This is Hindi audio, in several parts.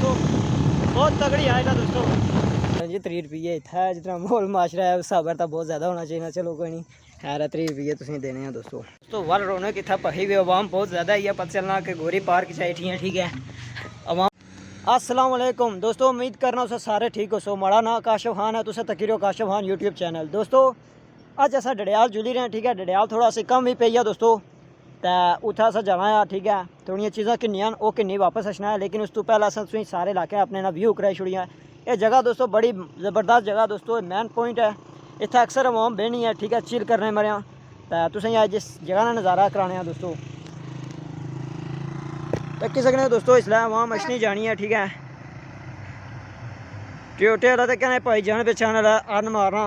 दोस्तों, बहुत तगड़ी आएगा दोस्तों जी। 30 रुपये इतना जितना माहौल माशरा है उस हिसाब तो बहुत ज़्यादा होना चाहिए। चलो कोई नहीं, खैर 30 रुपये तुम देने हैं दोस्तों। वाल रौनक इतना पही हुई आवाम बहुत ज़्यादा ही है। पता चलना कि गोरी पार्क चाहिए है, ठीक है अवाम। अस्सलाम वालेकुम दोस्तों, उम्मीद करना उसे सारे ठीक हो। सो माड़ा ना काशफ खान है, तुसे तकीरो काशफ खान यूट्यूब चैनल। दोस्तों अज अस डडियाल जुली रहे हैं, ठीक है। डडियाल थोड़ा सी कम ही पेई है दोस्तों, तो उत्थे अस जाना है, ठीक है। थोड़िया चीज़ा किन्नियां वो किन्नी वापस अचना है, लेकिन उस तो पहले अस तुसीं सारे इलाके अपने ना व्यू कराई छुड़ियां। ये जगह दोस्तों बड़ी ज़बरदस्त जगह दोस्तों, मेन पॉइंट है। इतना अक्सर अवाम बहनी है, ठीक है, चिल करने मरें। तो तुसें अज इस जगह का नज़ारा कराने दोस्तों। तक्की सकने दोस्तों, इसलिए अवाम अचनी जानी है, ठीक है। टोटे वाला तो कहने भाई जान पहचान वाला अन मारना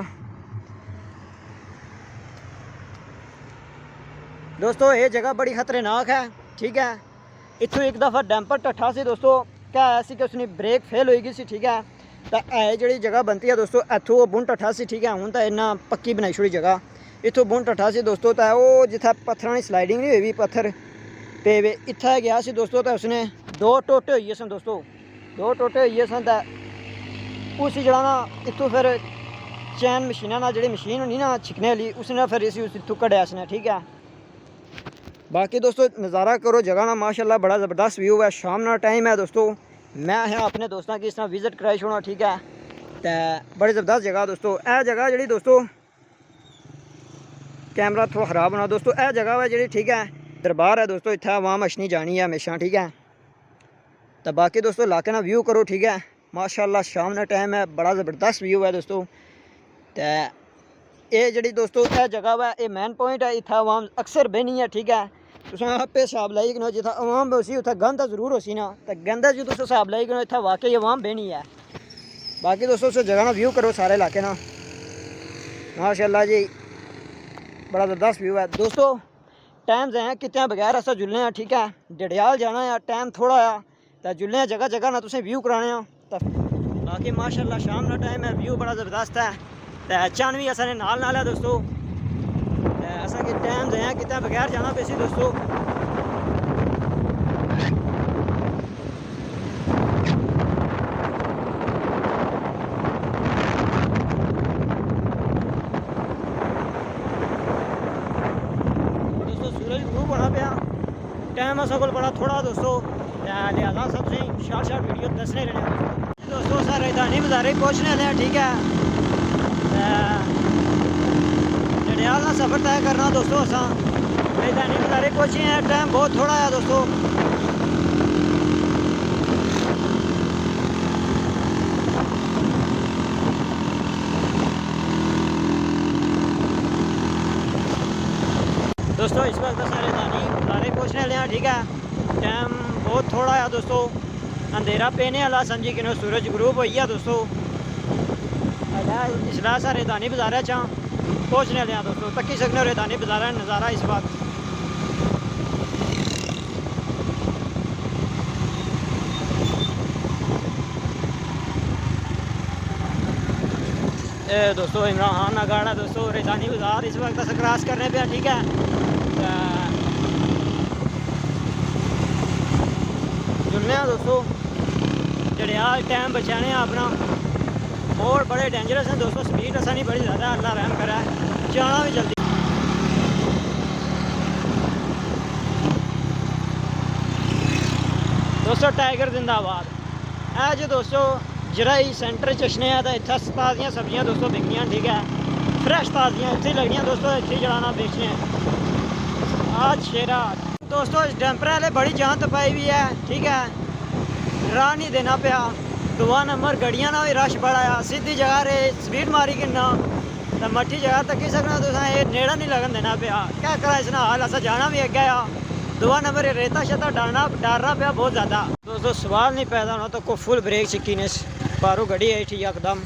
दोस्तों। ये जगह बड़ी खतरनाक है, ठीक है। इतों एक दफ़ा डैंपर टट्ठा से दोस्तों, क्या ऐसी कि उसकी ब्रेक फेल हो गई सी, ठीक है। तो यह जी जगह बनती है दोस्तों, इतों बुन टट्ठा से, ठीक है। हूँ तो इन्ना पक्की बनाई छोड़ी जगह। इतों बुन टट्ठा से दोस्तों, तो वो जिथे पत्थर की स्लाइडिंग नहीं हुई, पत्थर पे वे इतना गया सी दोस्तों। तो उसने 2 टोटे हुए सन दोस्तों, 2 टोटे हुए सन। तो उसी जड़ा ना इतों फिर चैन मशीना ना, जी मशीन होनी ना छिकने वाली, उसने फिर इसी इतों कढ़िया इसने, ठीक है। बाकी दोस्तों नज़ारा करो जगह ना, माशाल्लाह बड़ा ज़बरदस्त व्यू है। शाम ना टाइम है दोस्तों, मैं है अपने दोस्तों की इस तरह विजिट कराई छोड़ा, ठीक है। तो बड़ी ज़बरदस्त जगह दोस्तों। यह जगह जी दोस्तों, कैमरा थोड़ा ख़राब होना दोस्तों। यह जगह है जी, ठीक है, दरबार है दोस्तों। इतना आवाम अचनी जानी है हमेशा, ठीक है। तो बाकी दोस्तों इलाके ना व्यू करो, ठीक है। माशाल्लाह शाम का टाइम है, बड़ा ज़बरदस्त व्यू है दोस्तों। तो ये जी दोस्तों यह जगह है, ये मेन पॉइंट है। इतना आवाम अक्सर बहनी है, ठीक है। तुम आपे हिसाब लाई कि जितना आवाम होसी उत्थे गंद जरूर होसी ना, तो गंदा जो तुम हिसाब लाई कि इतना वाकई आवाम बहनी है। बाकी दोस्तों उस जगह ना व्यू करो सारे इलाके ना, माशाल्लाह जी बड़ा ज़बरदस्त व्यू है दोस्तों। टाइम है कितने बगैर अस जुलने हैं, ठीक है। डडियाल जाना है, टाइम थोड़ा आ, तो जुलने जगह जगह ना तुसें व्यू कराने। तो बाकी माशाल्लाह शाम का टाइम है, व्यू बड़ा ज़बरदस्त है। तो चन भी असां नाल नाल है दोस्तों। असा कि टाइम है कितने बगैर जाना पे सी दोस्तों। सूरज ग्रूप होना पाया, टाइम अस को बड़ा थोड़ा दोस्तों, लिहाजा सब शार्ट शार्ट वीडियो दसने रहने दोस्तों। सर रैदानी बाजारे पहुँचने वाले हैं, ठीक है। डडियाल ना सफ़र तय करना दोस्तों। असा रैदानी बाजारे पहुँचे हैं, टाइम बहुत थोड़ा है दोस्तों। दोस्तों इस वक्त सारे दानी पहुँचने वाले हैं, ठीक है। टाइम बहुत थोड़ा है दोस्तों, अंधेरा पेने वाला समझी कि सूरज ग्रूप हो गया दोस्तों। इसलिए सारे दानी बाजारा चा पहुँचने वाले हैं दोस्तों। तक्की सकने रेदानी बाजारा नज़ारा इस वक्त। दोस्तों इमरान खान ना गाड़ा दोस्तों, रेदानी बाजार इस वक्त अस क्रॉस करने पे, ठीक है। जुलने दोस्तों डडियाल टाइम बचाने अपना, और बड़े डेंजरस हैं दोस्तों। स्पीड असा नहीं बड़ी ज़्यादा, अल्लाह रहम करा, जाना भी जल्दी। दोस्तों टाइगर जिंदाबाद है जो दोस्तों। जराई सेंटर चशने है, तो इतना ताज़ियाँ सब्जियाँ दोस्तों बिकनियाँ, ठीक है। फ्रैश ताज़ियाँ इतनी लगनियाँ दोस्तों, इतनी जड़ाना बेचने आज शेरा दोस्तों। इस डैम्पर वाले बड़ी जान तपाई हुई है, ठीक है। राह नहीं देना पाया, 2 नंबर गड्डियां ना भी रश बड़ा आ, सीधी जगह रे स्पीड मारी किन्ना, तो मट्ठी जगह तक सकना तुस, ये नेड़ा नहीं लगन देना पाया। क्या करा इसना हाल, असा जाना भी अगे आ। 2 नंबर रेता शेता डरना पाया बहुत ज़्यादा दोस्तों। सवाल नहीं पैदा होना तो को फुल ब्रेक चिक्की ने बारों गड्डी आई थी यकदम,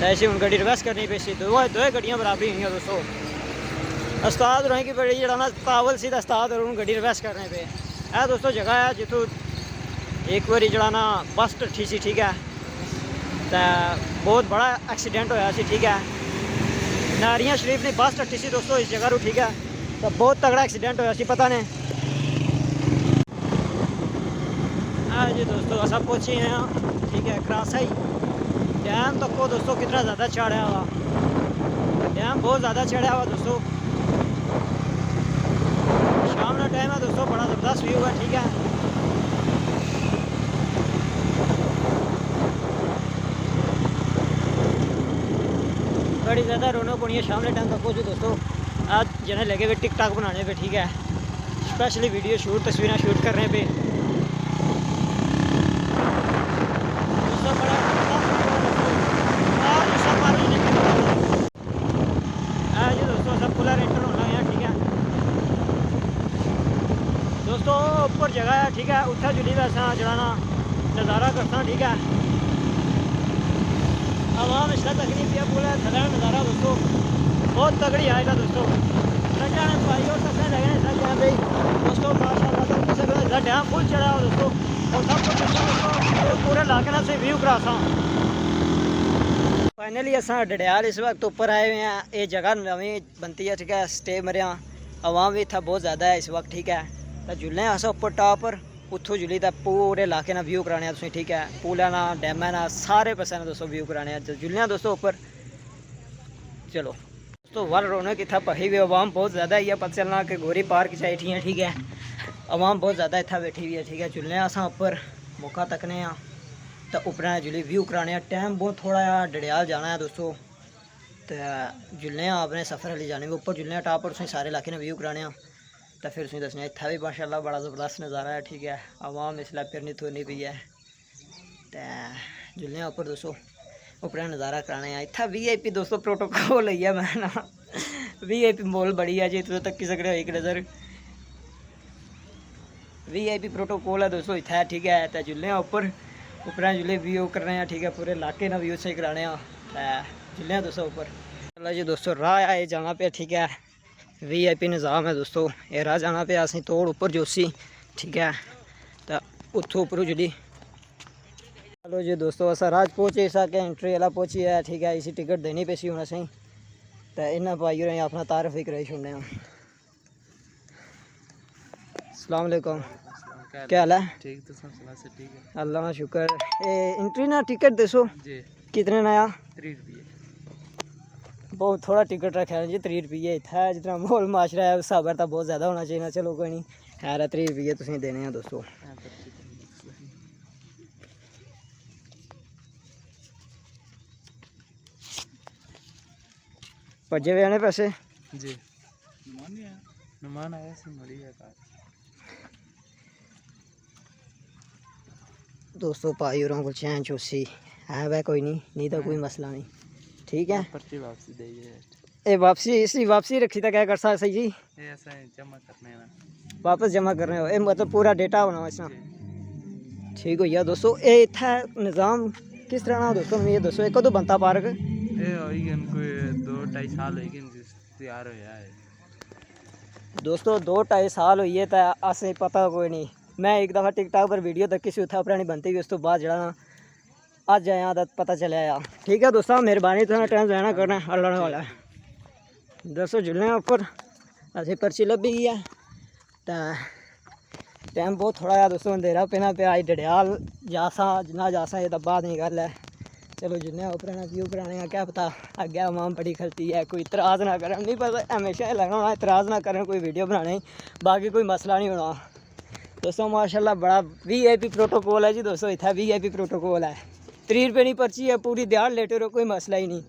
ऐसी हूँ गड्डी रिवर्स करनी पे सी। दो गड्डियाँ बराबरी हुई दोस्तों। उस्ताद रहें की बड़ी जड़ा ना तावल सीधा उस्ताद और गड्डी रिवर्स करने पे है दोस्तों। जगह है जितों एक बारी जड़ा ना बस टट्ठी सी, ठीक है। तो बहुत बड़ा एक्सीडेंट होया सी, ठीक है। नारियां शरीफ ने बस टट्ठी सी दोस्तों इस जगह रू, ठीक है। तो बहुत तगड़ा एक्सीडेंट होया सी, पता नहीं हाँ जी दोस्तों असा पहुँचे हैं, ठीक है, क्रासाई डैम तक को दोस्तों कितना ज़्यादा चढ़ा हुआ, डैम बहुत ज़्यादा चढ़ा हुआ दोस्तों। शाम का टाइम है दोस्तों, बड़ा ज़बरदस्त व्यू है, ठीक है। बड़ी ज़्यादा रौनक होनी है शाम के टाइम तक पहुँचो दोस्तों। आज जने लगे हुए टिक टाक बनाने पे, ठीक है, स्पेशली वीडियो शूट, तस्वीरें शूट करने पे दोस्तों। बड़ा जी दोस्तों सब खुला एंटर होना है, ठीक है दोस्तों। ऊपर जगह है, ठीक है, उत्थे जुली वैसा जड़ाना नज़ारा करता, ठीक है। आवाम इसका तकलीफ है, पूरा थला नज़ारा दोस्तों बहुत तगड़ी आएगा दोस्तों। भाई और कसने लगे सब यहाँ पे दोस्तों, माशाल्लाह डैम फुल चढ़ा हो दोस्तों। और सब कुछ दोस्तों पूरे इलाके ना से व्यू करा था। फाइनली असा डडियाल इस वक्त ऊपर आए हुए हैं। ये जगह नवी बनती है, ठीक है, स्टे मरिया आवाम भी इतना बहुत ज़्यादा है इस वक्त, ठीक है। तो जुलने अस उपर टॉप पर उतों जुली तो पूरे इलाके ना व्यू कराने, ठीक है, पुलों ना डैमें ना सारे पासे दोस्तों व्यू कराने जुलने दोस्तों ऊपर। चलो दोस्तों वर रौनक इतना पही हुई, आवाम बहुत ज़्यादा ही है, पता चलना कि गोरी पार्क च बैठी है, ठीक है, आवाम बहुत ज़्यादा इतना बैठी हुई है, ठीक है। जुलने अस उपर मौका तकने तो उपरा जुली व्यू कराने। टाइम बहुत थोड़ा है, डडियाल जाना है दोस्तों, तो जुलने अपने सफ़र वाली जाने ऊपर जुलने टॉप पर सारे इलाके ने व्यू कराने। तो फिर तुम दसने इतना भी माशाल्लाह बड़ा ज़बरदस्त नज़ारा है, ठीक है। आवाम इसलिए फिरनी थोनी पी है, तो जुलने उपर दोस्तों उपर नज़ारा कराने। इतना VIP दोस्तों प्रोटोकॉल है, मैं ना VIP मॉल बड़ी है जी, इतों तक की सकते हो एक नज़र VIP प्रोटोकॉल है दोस्तों इतना, ठीक है। तो जुलने उपर जुले व्यू कर रहे हैं, ठीक है, पूरे इलाके ना व्यू सही कराने जुलने दोस्तों उपर। चलो जी दोस्तों राह आए जाना पे, ठीक है, VIP निज़ाम है दोस्तों। ये राह जाना पे असें तोड़ उपर जोसी, ठीक है, तो उतों उपर जुली। चलो जी दोस्तों अस राज पहुँचे सके, एंट्री वाला पहुँची है, ठीक है। इसी टिकट देनी पैसी हूँ असें, तो इन्हें पाई रहे अपना तारफ ही कराई छोड़ने। अस्सलाम वालेकुम, क्या हाल है? ठीक तो सब से ठीक है, अल्लाह का शुक्र। एंट्री ना टिकट दसो जी कितने नया? 30 रुपये। बहुत थोड़ा टिकट रखा है जी, 30 रुपये इतना है, जितना माहौल माशरा है उस हिसाब तो बहुत ज़्यादा होना चाहिए। चलो कोई नहीं, है 30 रुपये तुम देने हैं दोस्तों। भजे हुए आने पैसे जी, मेहमान आया से मरी है दोस्तों। भाई और को चैन चूसी है वह, कोई नहीं तो कोई मसला नहीं, ठीक है। पर्ची वापसी दे ये वापसी इसी वापसी रखी था क्या कर सकता सही जी? ये ऐसा जमा करने ना, वापस जमा करने हो, ये मतलब पूरा डेटा होना इसमें, ठीक हो गया दोस्तों। ये इतना निज़ाम किस तरह ना दोस्तों ये दोस्तों, एक तो बनता पार्क ये होई कोई 2-2.5 साल होई जिस तैयार होया है दोस्तों, 2-2.5 साल हुई है, तो असें पता कोई नहीं। मैं एक दफ़ा टिकटॉक पर वीडियो तक किसी उत्थे अपनी बनती हुई, उस तो बाद जरा अज आया तो पता चलिया यार, ठीक है दोस्तों। मेहरबानी तुसें टाइम रहना करना अल्लाह वाला है दोस्तों। जुलने उपर असें पर्ची लभी गई है, तो टाइम बहुत थोड़ा है दोस्तों, अंधेरा पेना पे आई डडियाल जासा ना जासा ये तो बाद नहीं गल है। चलो जुलने उपर व्यू कराने, क्या पता अगे आवाम बड़ी खलती है, कोई इतराज़ ना करें, नहीं पता हमेशा लगना होना इतराज़ ना करें कोई वीडियो बनाने, बाकी कोई मसला नहीं होना दोस्तों। माशाल्लाह बड़ा VIP प्रोटोकॉल है जी दोस्तों, इतना VIP प्रोटोकॉल है। 30 रुपये की पर्ची है, पूरी दिहाड़ लेटे रहो, कोई मसला ही नहीं,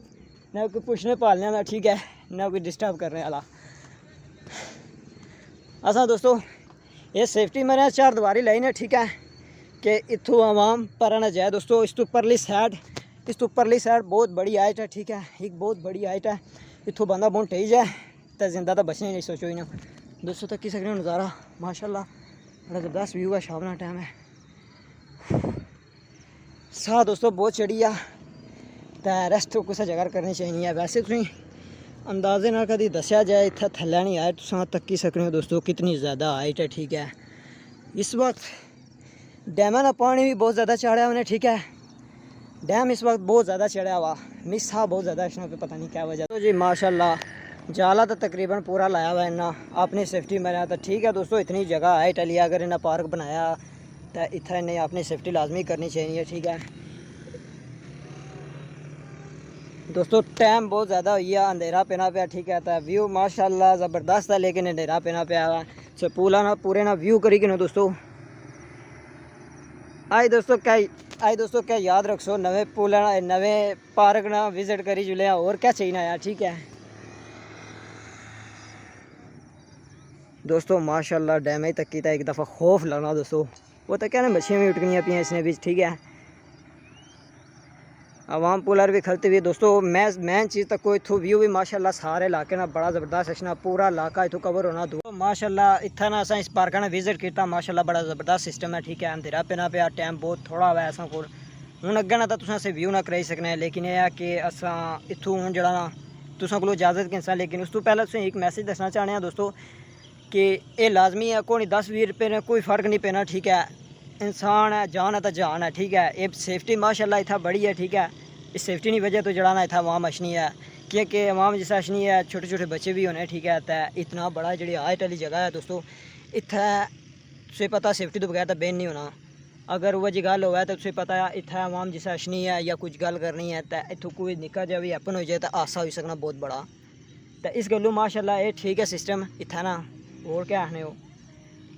ना कोई पुछने पालने वाला, ठीक है, ना कोई डिस्टर्ब करने वाला। असा दोस्तों ये सेफ्टी मेरे 4 दीवारी लाइन है, ठीक है, कि इतों आवाम पर ना जाए दोस्तों। इस तो उपरली साइड बहुत बड़ी हाइट है, ठीक है, एक बहुत बड़ी हाइट है, इतों बंदा बहुत टेज है तो जिंदा तो बचने नहीं सोचो ही ना दोस्तों। तक की सकते नज़ारा माशाल्लाह बड़ा ज़बरदस्त व्यू है, शाम का टाइम है, साह दोस्तों बहुत चढ़ी है, तो रेस्ट कुछ जगह करनी चाहिए। वैसे तुम अंदाजे ना कभी दसिया जाए इतना थल्ले नहीं आए, तुम तक्की सकते हो दोस्तों कितनी ज़्यादा हाइट है, ठीक है। इस वक्त डैम का पानी भी बहुत ज़्यादा चढ़ा उन्हें, ठीक है, डैम इस वक्त बहुत ज़्यादा चढ़ा हुआ, मिस था बहुत ज़्यादा इसमें पे, पता नहीं क्या वजह। तो जी माशाल्लाह जाला तो तकरीबन पूरा लाया हुआ है इन्ना अपनी सेफ्टी में, तो ठीक है दोस्तों। इतनी जगह है टली, अगर इन्हें पार्क बनाया तो इत्थै इन्हें अपनी सेफ्टी लाजमी करनी चाहिए, ठीक है दोस्तों। टाइम बहुत ज़्यादा हो गया, अंधेरा पेना पाया, ठीक है। तो व्यू माशाल्लाह ज़बरदस्त है, लेकिन अंधेरा पेना पाया हुआ सो पूरे ना व्यू करी कि दोस्तों। आज दोस्तों क्या याद रखो, नवे पुल नवे पार्क ना विजिट करी जुले और क्या चाहिए यार, ठीक है दोस्तों। माशाल्लाह डैमेज तक की था एक दफ़ा खौफ लगा दोस्तों। वो तो क्या ना मछलियाँ भी उठकनियाँ पियाँ इसने भी, ठीक है। आवाम पुलर भी खलती हुई दोस्तों। मेन चीज़ तक कोई इथों व्यू भी माशाल्लाह सारे इलाके ना बड़ा ज़बरदस्त सेक्शन पूरा इलाका इथों कवर होना दो माशाल्लाह। इतना ना अस इस पार्क ने विजिट किया माशाल्लाह, बड़ा ज़बरदस्त सिस्टम है, ठीक है। अंधेरा पेना पाया, टाइम बहुत थोड़ा हुआ असा को हूँ अगे ना तो तुसें अस व्यू ना कराई सकने, लेकिन यह है कि असा इथों हूँ जरा ना तुसें को इजाज़त कैंसा। लेकिन उस तो पहले तुसें एक मैसेज दसना चाहने हैं दोस्तों कि ये लाजमी है, कोई 10-20 रुपये ने कोई फ़र्क नहीं पैना, ठीक है। इंसान है, जान है तो जान है, ठीक है। ये सेफ्टी माशाल्लाह इतना बड़ी है, ठीक है। इस सेफ्टी की वजह तो जड़ा ना इतना अवाम अशनी है, क्योंकि अवाम जिस अशनी है छोटे छोटे बच्चे भी होने, ठीक है। तो इतना बड़ा जी हाइट वाली जगह है दोस्तों, इतना तुझे पता सेफ्टी तो बगैर तो बेन नहीं होना। अगर वह जी गल हो तो तुझे पता है इतना अवाम जिस अशनी है या कुछ गल करनी है तो इतों कोई निक्का जा भी हैपन हो जाए तो हादसा हो सकना बहुत बड़ा। तो इस गलों माशाल्लाह ये ठीक है सिस्टम इतना ना, और क्या आखने हो।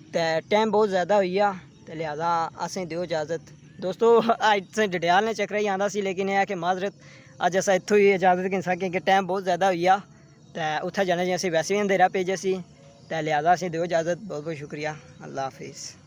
तो टाइम बहुत ज़्यादा हो गया तो लिहाजा असें दियो इजाज़त दोस्तों। असें डडियाल ने चक्कर ही आंदा सी, लेकिन यह है कि माजरत अज अस इत्थों ही इजाज़त गिन सकें कि टाइम बहुत ज़्यादा हो गया। तो उत्थे जाने जी असें वैसे भी अंधेरा पेजे सी, तो लिहाजा असें दियो इजाज़त। बहुत बहुत शुक्रिया, अल्लाह हाफिज़।